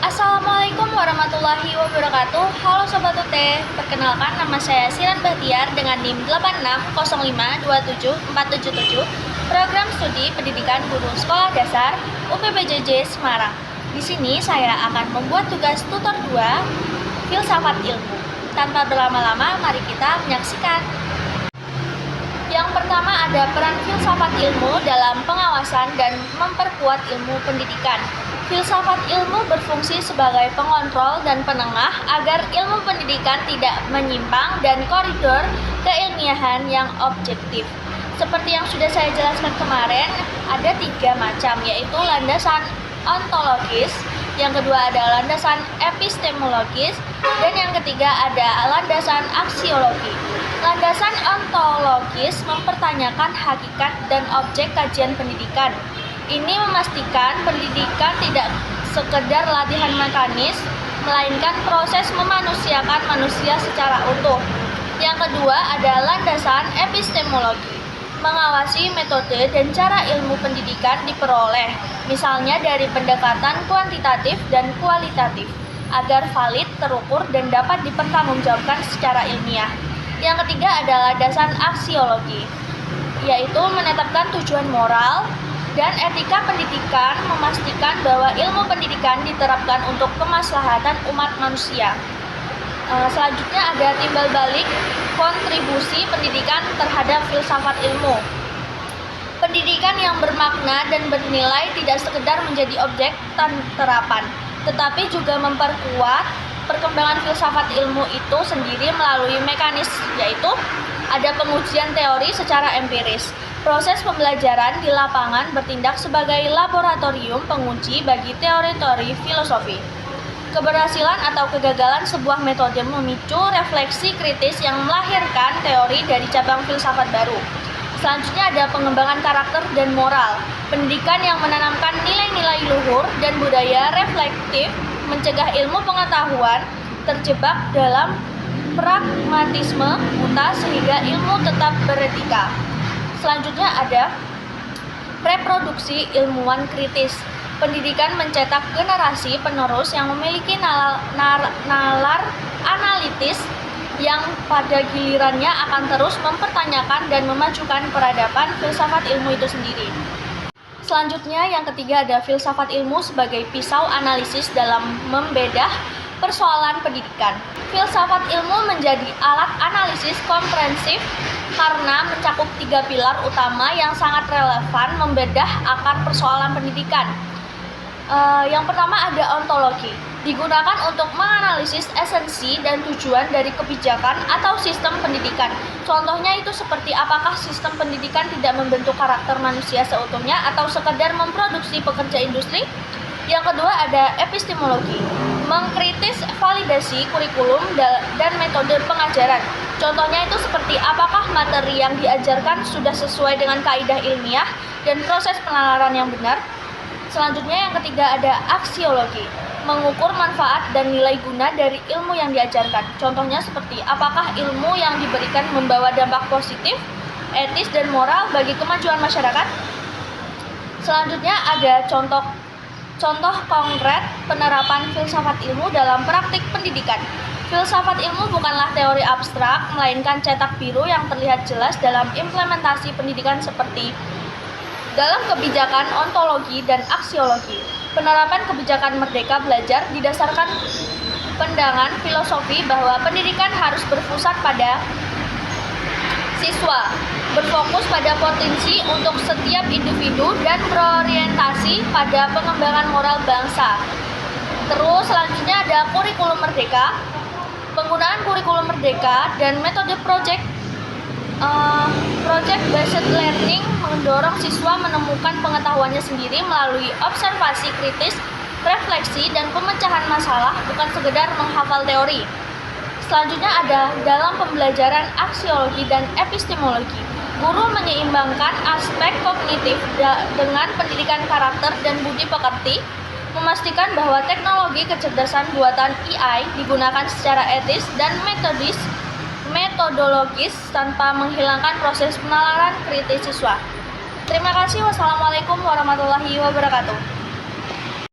Assalamualaikum warahmatullahi wabarakatuh. Halo Sobat UT, perkenalkan nama saya Siran Bahtiar dengan NIM 8605274777, Program Studi Pendidikan Guru Sekolah Dasar UPBJJ Semarang. Di sini saya akan membuat tugas tutor 2 Filsafat Ilmu. Tanpa berlama-lama, mari kita menyaksikan. Yang pertama ada peran filsafat ilmu dalam pengawasan dan memperkuat ilmu pendidikan. Filsafat ilmu berfungsi sebagai pengontrol dan penengah agar ilmu pendidikan tidak menyimpang dan koridor keilmiahan yang objektif. Seperti yang sudah saya jelaskan kemarin, ada 3 macam, yaitu landasan ontologis, yang kedua ada landasan epistemologis, dan yang ketiga ada landasan aksiologi. Landasan ontologis mempertanyakan hakikat dan objek kajian pendidikan. Ini memastikan pendidikan tidak sekedar latihan mekanis, melainkan proses memanusiakan manusia secara utuh. Yang kedua ada landasan epistemologi, mengawasi metode dan cara ilmu pendidikan diperoleh, misalnya dari pendekatan kuantitatif dan kualitatif, agar valid, terukur, dan dapat dipertanggungjawabkan secara ilmiah. Yang ketiga adalah landasan aksiologi, yaitu menetapkan tujuan moral dan etika pendidikan, memastikan bahwa ilmu pendidikan diterapkan untuk kemaslahatan umat manusia. Selanjutnya ada timbal balik kontribusi pendidikan terhadap filsafat ilmu. Pendidikan yang bermakna dan bernilai tidak sekedar menjadi objek terapan, tetapi juga memperkuat perkembangan filsafat ilmu itu sendiri melalui mekanisme, yaitu ada pengujian teori secara empiris. Proses pembelajaran di lapangan bertindak sebagai laboratorium penguji bagi teori-teori filosofi. Keberhasilan atau kegagalan sebuah metode memicu refleksi kritis yang melahirkan teori dari cabang filsafat baru. Selanjutnya ada pengembangan karakter dan moral. Pendidikan yang menanamkan nilai-nilai luhur dan budaya reflektif mencegah ilmu pengetahuan terjebak dalam pragmatisme buta sehingga ilmu tetap beretika. Selanjutnya ada reproduksi ilmuwan kritis. Pendidikan mencetak generasi penerus yang memiliki nalar analitis yang pada gilirannya akan terus mempertanyakan dan memajukan peradaban filsafat ilmu itu sendiri. Selanjutnya yang ketiga ada filsafat ilmu sebagai pisau analisis dalam membedah persoalan pendidikan. Filsafat ilmu menjadi alat analisis komprehensif karena mencakup 3 pilar utama yang sangat relevan membedah akar persoalan pendidikan. Yang pertama ada ontologi, digunakan untuk menganalisis esensi dan tujuan dari kebijakan atau sistem pendidikan. Contohnya itu seperti apakah sistem pendidikan tidak membentuk karakter manusia seutuhnya atau sekedar memproduksi pekerja industri. Yang kedua ada epistemologi, mengkritis validasi kurikulum dan metode pengajaran. Contohnya itu seperti apakah materi yang diajarkan sudah sesuai dengan kaidah ilmiah dan proses penalaran yang benar. Selanjutnya yang ketiga ada aksiologi, mengukur manfaat dan nilai guna dari ilmu yang diajarkan. Contohnya seperti apakah ilmu yang diberikan membawa dampak positif, etis, dan moral bagi kemajuan masyarakat. Selanjutnya ada contoh konkret penerapan filsafat ilmu dalam praktik pendidikan. Filsafat ilmu bukanlah teori abstrak, melainkan cetak biru yang terlihat jelas dalam implementasi pendidikan seperti dalam kebijakan ontologi dan aksiologi. Penerapan kebijakan merdeka belajar didasarkan pandangan filosofi bahwa pendidikan harus berpusat pada siswa, berfokus pada potensi untuk setiap individu dan berorientasi pada pengembangan moral bangsa. Terus selanjutnya ada kurikulum merdeka. Penggunaan kurikulum merdeka dan metode project based learning mendorong siswa menemukan pengetahuannya sendiri melalui observasi kritis, refleksi, dan pemecahan masalah, bukan sekedar menghafal teori. Selanjutnya ada dalam pembelajaran aksiologi dan epistemologi. Guru menyeimbangkan aspek kognitif dengan pendidikan karakter dan budi pekerti, memastikan bahwa teknologi kecerdasan buatan AI digunakan secara etis dan metodologis tanpa menghilangkan proses penalaran kritis siswa. Terima kasih. Wassalamualaikum warahmatullahi wabarakatuh.